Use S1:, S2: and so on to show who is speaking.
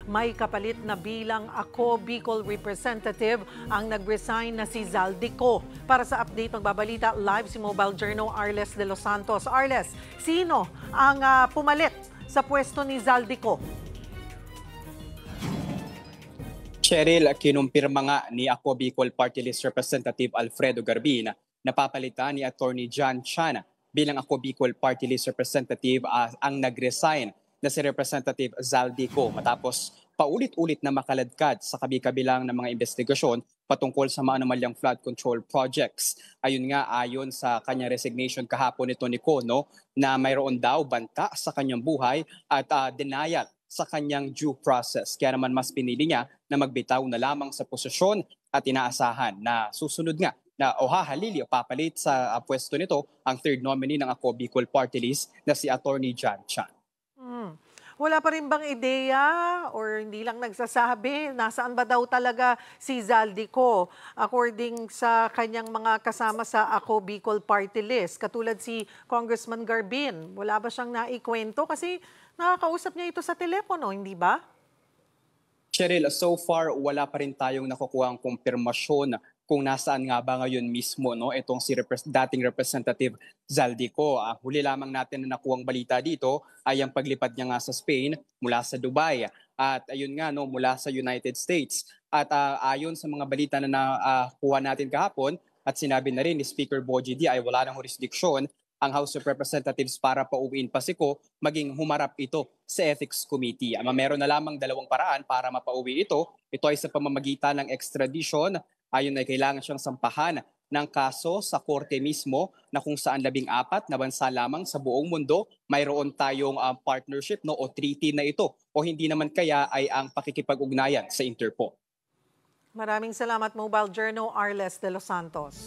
S1: May kapalit na bilang Ako Bicol representative ang nag-resign na si Zaldico. Para sa update, magbabalita live si Mobile Journal Arles de los Santos. Arles, sino ang pumalit sa pwesto ni Zaldico?
S2: Cheryl, kinumpirma nga ni Ako Bicol Party List Representative Alfredo Garbin na papalitan ni Attorney John Chan bilang Ako Bicol Party List Representative ang nag-resign na si Representative Zaldico matapos paulit-ulit na makaladkad sa kabi-kabilang ng mga investigasyon patungkol sa mga anomalyang flood control projects. Ayun nga, ayon sa kanyang resignation kahapon nito ni Kono na mayroon daw banta sa kanyang buhay at denial sa kanyang due process. Kaya naman mas pinili niya na magbitaw na lamang sa posisyon at inaasahan na susunod nga na hahalili o papalit sa pwesto nito ang third nominee ng Ako Bicol Party List na si Attorney John Chan.
S1: Wala pa rin bang ideya or hindi lang nagsasabi nasaan ba daw talaga si Zaldico according sa kanyang mga kasama sa Ako Bicol Party List? Katulad si Congressman Garbin, wala ba siyang naikwento? Kasi nakakausap niya ito sa telepono, hindi ba?
S2: Cheryl, so far wala pa rin tayong nakukuhang kumpirmasyon kung nasaan nga ba ngayon mismo itong si dating Representative Zaldico. Huli lamang natin na nakuhang balita dito ay ang paglipad niya nga sa Spain mula sa Dubai at ayun nga mula sa United States. At ayon sa mga balita na nakuha natin kahapon at sinabi na rin ni Speaker Bogie D ay wala ng jurisdiksyon ang House of Representatives para pauwiin pa si Ko, maging humarap ito sa Ethics Committee. Meron na lamang dalawang paraan para mapauwi ito. Ito ay sa pamamagitan ng extradition. Ayon ay kailangan siyang sampahan ng kaso sa korte mismo na kung saan 14 na bansa lamang sa buong mundo mayroon tayong partnership o treaty na ito o hindi naman kaya ay ang pakikipag-ugnayan sa Interpol.
S1: Maraming salamat, Mobile Journal Arles de los Santos.